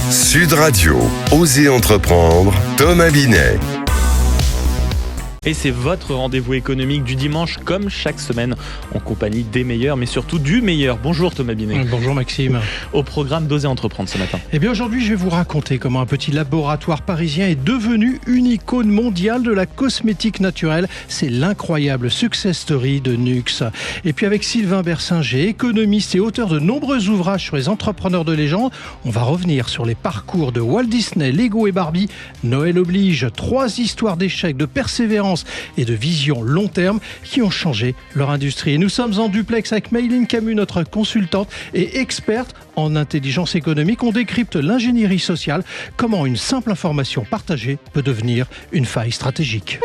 Sud Radio, Osez entreprendre, Thomas Binet. Et c'est votre rendez-vous économique du dimanche, comme chaque semaine, en compagnie des meilleurs, mais surtout du meilleur. Bonjour Thomas Binet. Bonjour Maxime. Au programme d'Osez entreprendre ce matin. Eh bien aujourd'hui, je vais vous raconter comment un petit laboratoire parisien est devenu une icône mondiale de la cosmétique naturelle. C'est l'incroyable success story de Nuxe. Et puis avec Sylvain Bersinger, économiste et auteur de nombreux ouvrages sur les entrepreneurs de légende, on va revenir sur les parcours de Walt Disney, Lego et Barbie. Noël oblige, 3 histoires d'échecs, de persévérance et de vision long terme qui ont changé leur industrie. Et nous sommes en duplex avec Mayline Camus, notre consultante et experte en intelligence économique. On décrypte l'ingénierie sociale, comment une simple information partagée peut devenir une faille stratégique.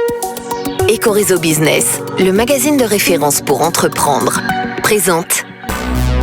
Ecoréseau Business, le magazine de référence pour entreprendre, présente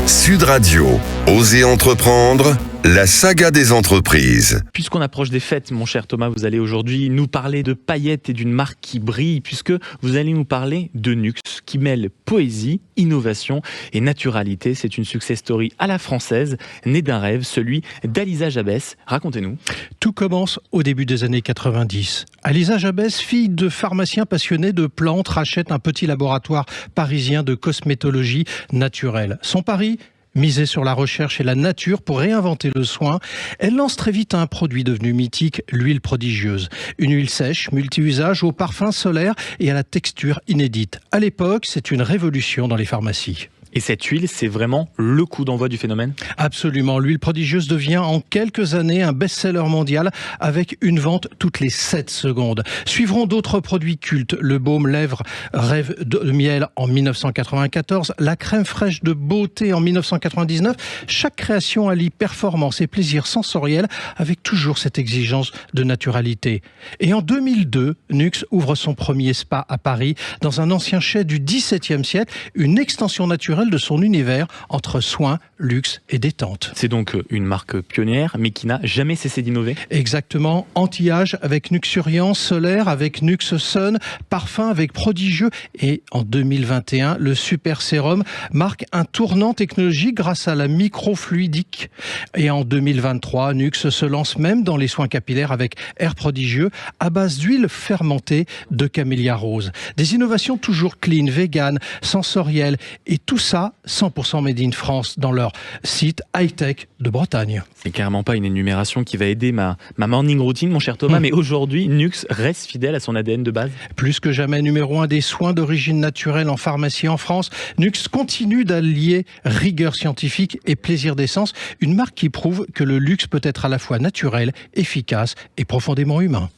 Sud Radio, Osez entreprendre, la saga des entreprises. Puisqu'on approche des fêtes, mon cher Thomas, vous allez aujourd'hui nous parler de paillettes et d'une marque qui brille, puisque vous allez nous parler de Nuxe, qui mêle poésie, innovation et naturalité. C'est une success story à la française, née d'un rêve, celui d'Alisa Jabès. Racontez-nous. Tout commence au début des années 90. Alisa Jabès, fille de pharmacien passionné de plantes, rachète un petit laboratoire parisien de cosmétologie naturelle. Son pari ? Miser sur la recherche et la nature pour réinventer le soin, elle lance très vite un produit devenu mythique, l'huile prodigieuse. Une huile sèche, multi-usage, au parfum solaire et à la texture inédite. À l'époque, c'est une révolution dans les pharmacies. Et cette huile, c'est vraiment le coup d'envoi du phénomène ? Absolument. L'huile prodigieuse devient en quelques années un best-seller mondial avec une vente toutes les 7 secondes. Suivront d'autres produits cultes. Le baume lèvres Rêve de miel en 1994, la crème fraîche de beauté en 1999. Chaque création allie performance et plaisir sensoriel avec toujours cette exigence de naturalité. Et en 2002, Nuxe ouvre son premier spa à Paris dans un ancien chai du XVIIe siècle, une extension naturelle de son univers entre soins, luxe et détente. C'est donc une marque pionnière, mais qui n'a jamais cessé d'innover. Exactement. Anti-âge avec Nuxuriance, solaire avec Nuxe Sun, parfum avec Prodigieux. Et en 2021, le Super Sérum marque un tournant technologique grâce à la microfluidique. Et en 2023, Nuxe se lance même dans les soins capillaires avec Air Prodigieux à base d'huile fermentée de camélia rose. Des innovations toujours clean, vegan, sensorielles et tout ça 100% made in France dans leur site high-tech de Bretagne. C'est carrément pas une énumération qui va aider ma morning routine, mon cher Thomas, mais aujourd'hui, Nuxe reste fidèle à son ADN de base. Plus que jamais numéro 1 des soins d'origine naturelle en pharmacie en France, Nuxe continue d'allier rigueur scientifique et plaisir d'essence, une marque qui prouve que le luxe peut être à la fois naturel, efficace et profondément humain.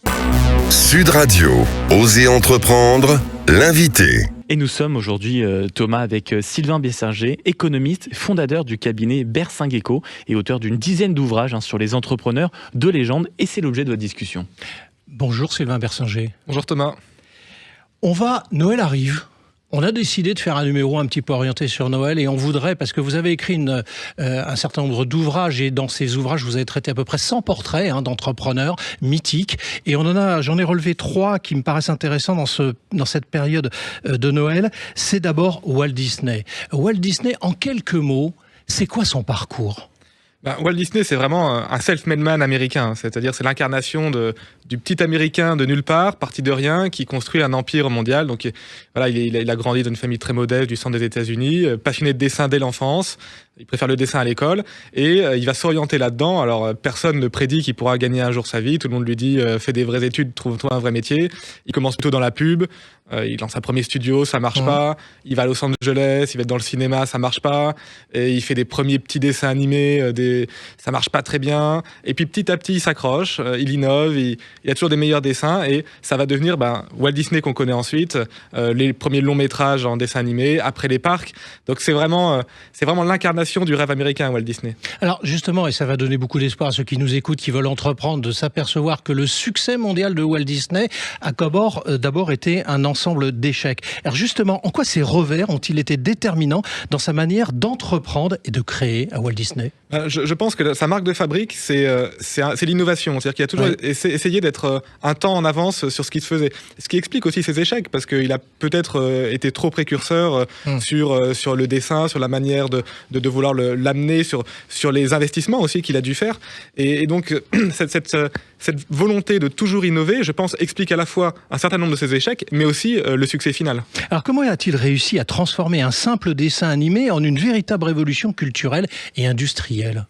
Sud Radio, Osez entreprendre, l'invité. Et nous sommes aujourd'hui, Thomas, avec Sylvain Bersinger, économiste, fondateur du cabinet Bersinger Eco et auteur d'une dizaine d'ouvrages sur les entrepreneurs de légende. Et c'est l'objet de votre discussion. Bonjour Sylvain Bersinger. Bonjour Thomas. Noël arrive. On a décidé de faire un numéro un petit peu orienté sur Noël et on voudrait, parce que vous avez écrit un certain nombre d'ouvrages et dans ces ouvrages, vous avez traité à peu près 100 portraits d'entrepreneurs mythiques et j'en ai relevé 3 qui me paraissent intéressants dans cette période de Noël. C'est d'abord Walt Disney. Walt Disney, en quelques mots, c'est quoi son parcours ? Walt Disney, c'est vraiment un self-made man américain, c'est-à-dire c'est l'incarnation du petit américain de nulle part, parti de rien, qui construit un empire mondial. Donc voilà, il a grandi dans une famille très modeste du centre des États-Unis, passionné de dessin dès l'enfance. Il préfère le dessin à l'école et il va s'orienter là-dedans. Alors personne ne prédit qu'il pourra gagner un jour sa vie. Tout le monde lui dit fais des vraies études, trouve-toi un vrai métier. Il commence plutôt dans la pub. Il lance un premier studio, ça marche pas. Il va à Los Angeles, il va être dans le cinéma, ça marche pas. Et il fait des premiers petits dessins animés, ça marche pas très bien. Et puis petit à petit, il s'accroche, il innove, il a toujours des meilleurs dessins et ça va devenir Walt Disney qu'on connaît ensuite, les premiers longs métrages en dessin animé, après les parcs. Donc c'est vraiment l'incarnation du rêve américain, Walt Disney. Alors justement, et ça va donner beaucoup d'espoir à ceux qui nous écoutent, qui veulent entreprendre, de s'apercevoir que le succès mondial de Walt Disney a d'abord été un ensemble d'échecs. Alors justement, en quoi ces revers ont-ils été déterminants dans sa manière d'entreprendre et de créer à Walt Disney ? Je pense que sa marque de fabrique, c'est l'innovation. C'est-à-dire qu'il a toujours essayé d'être un temps en avance sur ce qui se faisait. Ce qui explique aussi ses échecs, parce qu'il a peut-être été trop précurseur sur le dessin, sur la manière de vouloir l'amener sur les investissements aussi qu'il a dû faire. Et donc, cette volonté de toujours innover, je pense, explique à la fois un certain nombre de ses échecs, mais aussi le succès final. Alors comment a-t-il réussi à transformer un simple dessin animé en une véritable révolution culturelle et industrielle ?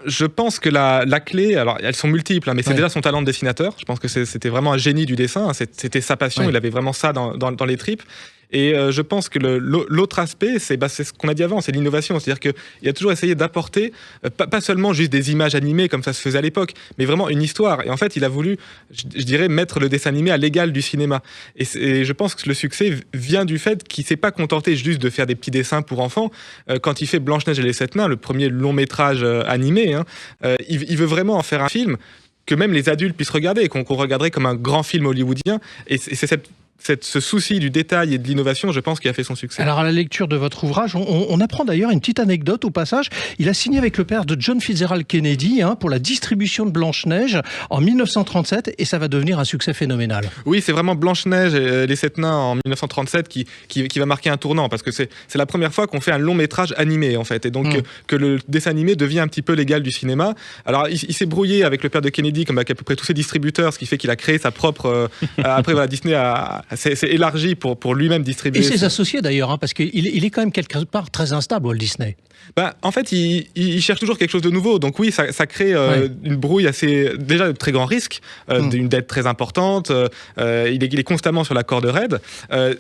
Je pense que la clé, alors elles sont multiples, mais c'est déjà son talent de dessinateur. Je pense que c'était vraiment un génie du dessin, c'était sa passion, il avait vraiment ça dans les tripes. Et je pense que l'autre aspect, c'est ce qu'on a dit avant, c'est l'innovation. C'est-à-dire qu'il a toujours essayé d'apporter, pas seulement juste des images animées comme ça se faisait à l'époque, mais vraiment une histoire. Et en fait, il a voulu, je dirais, mettre le dessin animé à l'égal du cinéma. Et je pense que le succès vient du fait qu'il ne s'est pas contenté juste de faire des petits dessins pour enfants. Quand il fait Blanche-Neige et les 7 nains, le premier long métrage animé, il veut vraiment en faire un film que même les adultes puissent regarder, qu'on regarderait comme un grand film hollywoodien. Et c'est ce souci du détail et de l'innovation, je pense, qui a fait son succès. Alors, à la lecture de votre ouvrage, on apprend d'ailleurs une petite anecdote au passage. Il a signé avec le père de John Fitzgerald Kennedy pour la distribution de Blanche-Neige en 1937 et ça va devenir un succès phénoménal. Oui, c'est vraiment Blanche-Neige et les 7 nains en 1937 qui va marquer un tournant parce que c'est la première fois qu'on fait un long métrage animé, en fait. Et donc, que le dessin animé devient un petit peu l'égal du cinéma. Alors, il s'est brouillé avec le père de Kennedy, comme avec à peu près tous ses distributeurs, ce qui fait qu'il a créé sa propre... après, voilà, Disney c'est élargi pour lui-même distribuer. Et ses associés d'ailleurs, parce qu'il est quand même quelque part très instable, Walt Disney. En fait, il cherche toujours quelque chose de nouveau. Donc oui, ça crée une brouille déjà de très grand risque, d'une dette très importante. Il est constamment sur la corde raide.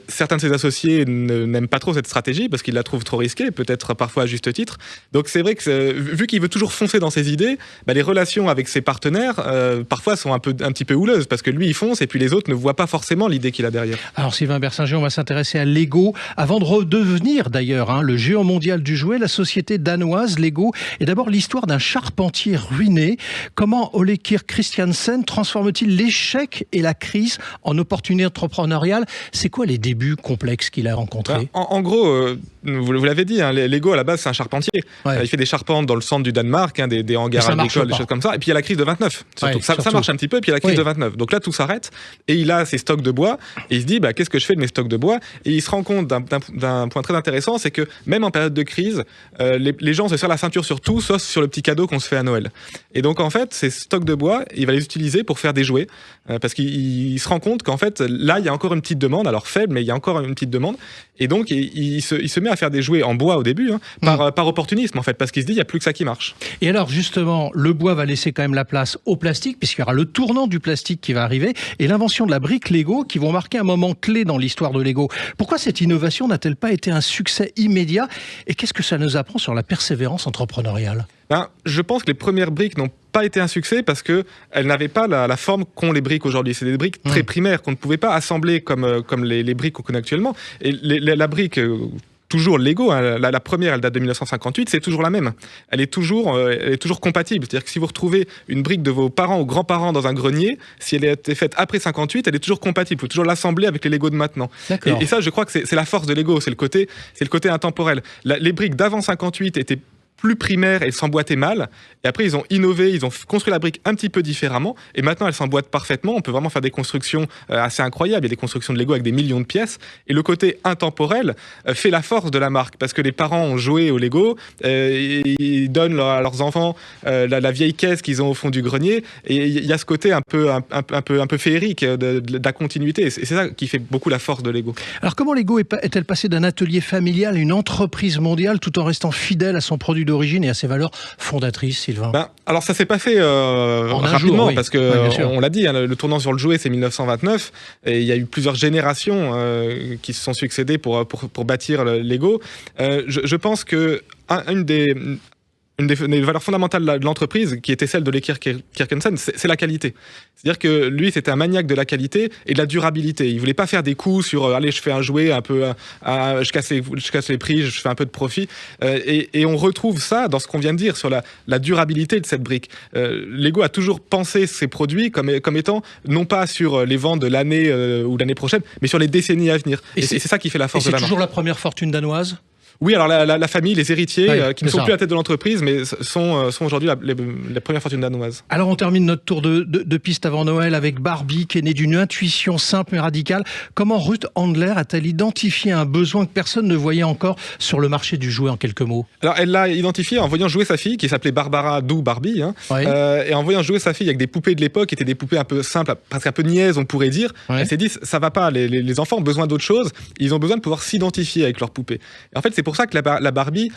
Certains de ses associés n'aiment pas trop cette stratégie parce qu'ils la trouvent trop risquée, peut-être parfois à juste titre. Donc c'est vrai que vu qu'il veut toujours foncer dans ses idées, les relations avec ses partenaires parfois sont un petit peu houleuses parce que lui il fonce et puis les autres ne voient pas forcément l'idée qu'il a derrière. Alors Sylvain Bersinger, on va s'intéresser à Lego avant de redevenir d'ailleurs le géant mondial du jouet. La société danoise Lego est d'abord l'histoire d'un charpentier ruiné. Comment Ole Kirk Christiansen transforme-t-il l'échec et la crise en opportunité entrepreneuriale ? C'est quoi les débuts complexes qu'il a rencontrés ? En gros, vous l'avez dit, Lego à la base c'est un charpentier. Il fait des charpentes dans le centre du Danemark, des hangars agricoles, des choses comme ça. Et puis il y a la crise de 29. Surtout. Ça marche un petit peu, et puis il y a la crise de 29. Donc là tout s'arrête et il a ses stocks de bois et il se dit qu'est-ce que je fais de mes stocks de bois ? Et il se rend compte d'un point très intéressant, c'est que même en période de crise, les gens se serrent la ceinture sur tout sauf sur le petit cadeau qu'on se fait à Noël. Et donc en fait ces stocks de bois, il va les utiliser pour faire des jouets parce qu'il se rend compte qu'en fait là il y a encore une petite demande, alors faible mais il y a encore une petite demande. Et donc il se met à faire des jouets en bois au début par opportunisme en fait, parce qu'il se dit il n'y a plus que ça qui marche. Et alors justement le bois va laisser quand même la place au plastique puisqu'il y aura le tournant du plastique qui va arriver et l'invention de la brique Lego qui vont marquer un moment clé dans l'histoire de Lego. Pourquoi cette innovation n'a-t-elle pas été un succès immédiat et qu'est-ce que ça nous apprend sur la persévérance entrepreneuriale ? Je pense que les premières briques n'ont pas été un succès parce qu'elles n'avaient pas la forme qu'ont les briques aujourd'hui. C'est des briques très primaires qu'on ne pouvait pas assembler comme les briques qu'on connaît actuellement. Et la brique... toujours Lego, la première, elle date de 1958, c'est toujours la même. Elle est toujours compatible. C'est-à-dire que si vous retrouvez une brique de vos parents ou grands-parents dans un grenier, si elle a été faite après 58, elle est toujours compatible. Il faut toujours l'assembler avec les Lego de maintenant. Et ça, je crois que c'est la force de Lego, c'est le côté intemporel. Les briques d'avant 58 étaient plus primaire, elle s'emboîtait mal. Et après, ils ont innové, ils ont construit la brique un petit peu différemment. Et maintenant, elle s'emboîte parfaitement. On peut vraiment faire des constructions assez incroyables. Il y a des constructions de Lego avec des millions de pièces. Et le côté intemporel fait la force de la marque. Parce que les parents ont joué au Lego, ils donnent à leurs enfants la vieille caisse qu'ils ont au fond du grenier. Et il y a ce côté un peu féerique de la continuité. Et c'est ça qui fait beaucoup la force de Lego. Alors, comment Lego est-elle passée d'un atelier familial à une entreprise mondiale tout en restant fidèle à son produit d'origine et à ses valeurs fondatrices, Sylvain? Alors ça s'est pas fait rapidement, oui. Parce que on l'a dit, le tournant sur le jouet c'est 1929 et il y a eu plusieurs générations qui se sont succédées pour bâtir Lego. Je pense que une des valeurs fondamentales de l'entreprise, qui était celle de Ole Kirk Christiansen, c'est la qualité. C'est-à-dire que lui, c'était un maniaque de la qualité et de la durabilité. Il voulait pas faire des coups sur allez, je fais un jouet un peu, je casse les prix, je fais un peu de profit. Et on retrouve ça dans ce qu'on vient de dire sur la durabilité de cette brique. Lego a toujours pensé ses produits comme étant non pas sur les ventes de l'année ou l'année prochaine, mais sur les décennies à venir. Et c'est ça qui fait la force de la marque. C'est toujours la première fortune danoise? Oui, alors la famille, les héritiers, qui ne sont ça. plus à la tête de l'entreprise, mais sont aujourd'hui les premières fortunes danoises. Alors on termine notre tour de piste avant Noël avec Barbie, qui est née d'une intuition simple mais radicale. Comment Ruth Handler a-t-elle identifié un besoin que personne ne voyait encore sur le marché du jouet, en quelques mots? Alors elle l'a identifié en voyant jouer sa fille, qui s'appelait Barbara, d'où Barbie, Oui. et en voyant jouer sa fille avec des poupées de l'époque, qui étaient des poupées un peu simples, presque un peu niaises, on pourrait dire. Ouais. Elle s'est dit, ça va pas, les enfants ont besoin d'autre chose, ils ont besoin de pouvoir s'identifier avec leurs poupées. Et en fait, c'est pour ça que la Barbie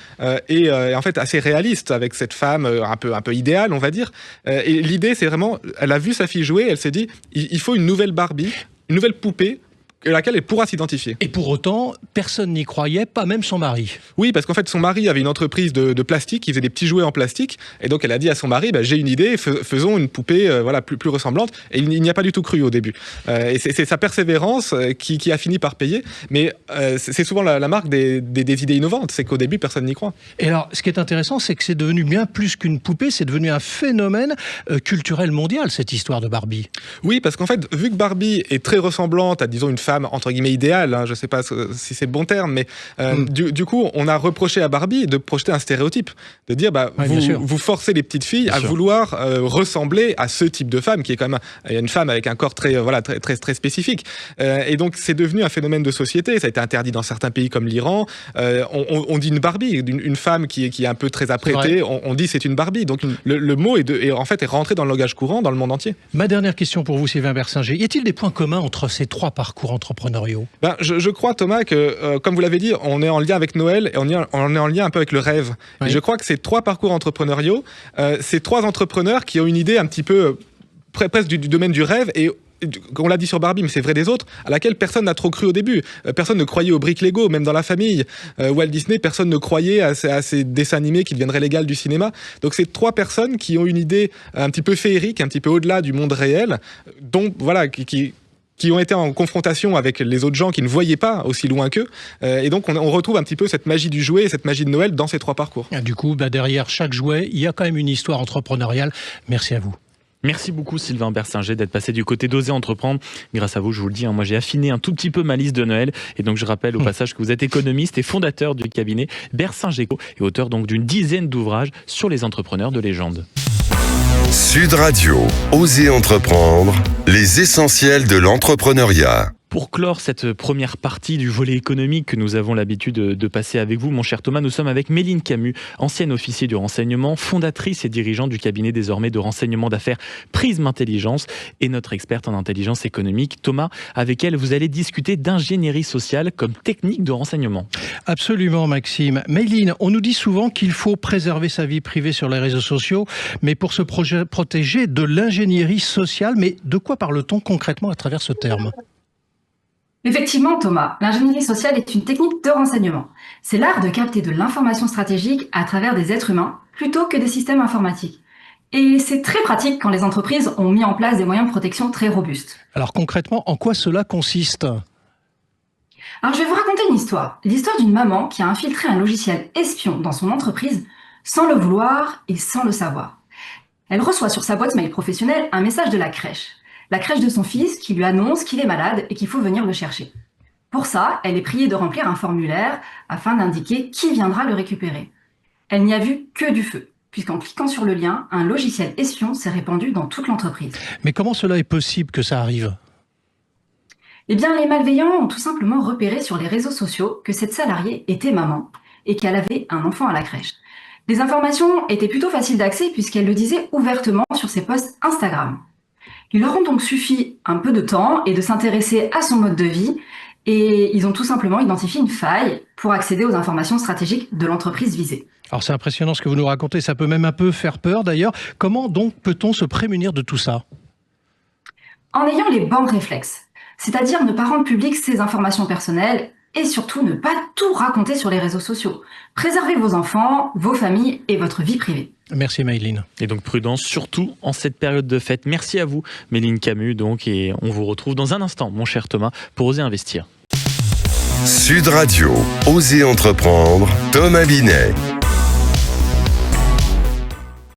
est en fait assez réaliste, avec cette femme un peu idéale, on va dire. Et l'idée, c'est vraiment, elle a vu sa fille jouer, elle s'est dit, il faut une nouvelle Barbie, une nouvelle poupée, à laquelle elle pourra s'identifier. Et pour autant, personne n'y croyait, pas même son mari. Oui, parce qu'en fait, son mari avait une entreprise de plastique, qui faisait des petits jouets en plastique, et donc elle a dit à son mari, j'ai une idée, faisons une poupée plus ressemblante, et il n'y a pas du tout cru au début. Et c'est sa persévérance qui a fini par payer, mais c'est souvent la marque des idées innovantes, c'est qu'au début, personne n'y croit. Et alors, ce qui est intéressant, c'est que c'est devenu bien plus qu'une poupée, c'est devenu un phénomène culturel mondial, cette histoire de Barbie. Oui, parce qu'en fait, vu que Barbie est très ressemblante à, disons, une femme entre guillemets idéale, je ne sais pas si c'est le bon terme, mais du coup, on a reproché à Barbie de projeter un stéréotype, de dire vous forcez les petites filles à vouloir ressembler à ce type de femme, qui est quand même une femme avec un corps très spécifique. Et donc, c'est devenu un phénomène de société. Ça a été interdit dans certains pays comme l'Iran. On dit une Barbie, une femme qui est un peu très apprêtée. On dit c'est une Barbie. Donc, le mot est rentré dans le langage courant dans le monde entier. Ma dernière question pour vous, Sylvain Bersinger. Y a-t-il des points communs entre ces trois parcours entrepreneuriaux? Je crois, Thomas, que, comme vous l'avez dit, on est en lien avec Noël et on est en lien un peu avec le rêve. Oui. Et je crois que ces trois parcours entrepreneuriaux, ces trois entrepreneurs qui ont une idée un petit peu presque du domaine du rêve, et on l'a dit sur Barbie, mais c'est vrai des autres, à laquelle personne n'a trop cru au début. Personne ne croyait aux briques Lego, même dans la famille. Walt Disney, personne ne croyait à ces dessins animés qui deviendraient légaux du cinéma. Donc c'est trois personnes qui ont une idée un petit peu féerique, un petit peu au-delà du monde réel, dont qui ont été en confrontation avec les autres gens qui ne voyaient pas aussi loin qu'eux. Et donc, on retrouve un petit peu cette magie du jouet et cette magie de Noël dans ces trois parcours. Et du coup, derrière chaque jouet, il y a quand même une histoire entrepreneuriale. Merci à vous. Merci beaucoup Sylvain Bersinger d'être passé du côté d'Oser Entreprendre. Grâce à vous, je vous le dis, moi j'ai affiné un tout petit peu ma liste de Noël. Et donc je rappelle au passage que vous êtes économiste et fondateur du cabinet Bersinger & Co. et auteur donc d'une dizaine d'ouvrages sur les entrepreneurs de légende. Sud Radio, Oser Entreprendre, les essentiels de l'entrepreneuriat. Pour clore cette première partie du volet économique que nous avons l'habitude de passer avec vous, mon cher Thomas, nous sommes avec Méline Camus, ancienne officier du renseignement, fondatrice et dirigeante du cabinet désormais de renseignement d'affaires Prisme Intelligence et notre experte en intelligence économique. Thomas, avec elle, vous allez discuter d'ingénierie sociale comme technique de renseignement. Absolument, Maxime. Méline, on nous dit souvent qu'il faut préserver sa vie privée sur les réseaux sociaux, mais pour se protéger de l'ingénierie sociale. Mais de quoi parle-t-on concrètement à travers ce terme ? Effectivement, Thomas, l'ingénierie sociale est une technique de renseignement. C'est l'art de capter de l'information stratégique à travers des êtres humains plutôt que des systèmes informatiques. Et c'est très pratique quand les entreprises ont mis en place des moyens de protection très robustes. Alors concrètement, en quoi cela consiste ? Alors je vais vous raconter une histoire. L'histoire d'une maman qui a infiltré un logiciel espion dans son entreprise sans le vouloir et sans le savoir. Elle reçoit sur sa boîte mail professionnelle un message de la crèche de son fils qui lui annonce qu'il est malade et qu'il faut venir le chercher. Pour ça, elle est priée de remplir un formulaire afin d'indiquer qui viendra le récupérer. Elle n'y a vu que du feu, puisqu'en cliquant sur le lien, un logiciel espion s'est répandu dans toute l'entreprise. Mais comment cela est possible que ça arrive ? Eh bien, les malveillants ont tout simplement repéré sur les réseaux sociaux que cette salariée était maman et qu'elle avait un enfant à la crèche. Les informations étaient plutôt faciles d'accès puisqu'elle le disait ouvertement sur ses posts Instagram. Il leur a donc suffi un peu de temps et de s'intéresser à son mode de vie et ils ont tout simplement identifié une faille pour accéder aux informations stratégiques de l'entreprise visée. Alors c'est impressionnant ce que vous nous racontez, ça peut même un peu faire peur d'ailleurs. Comment donc peut-on se prémunir de tout ça ? En ayant les bons réflexes, c'est-à-dire ne pas rendre publiques ces informations personnelles et surtout ne pas tout raconter sur les réseaux sociaux. Préservez vos enfants, vos familles et votre vie privée. Merci Méline. Et donc prudence, surtout en cette période de fête. Merci à vous, Méline Camus, donc, et on vous retrouve dans un instant, mon cher Thomas, pour Oser Investir. Sud Radio, Oser Entreprendre, Thomas Binet.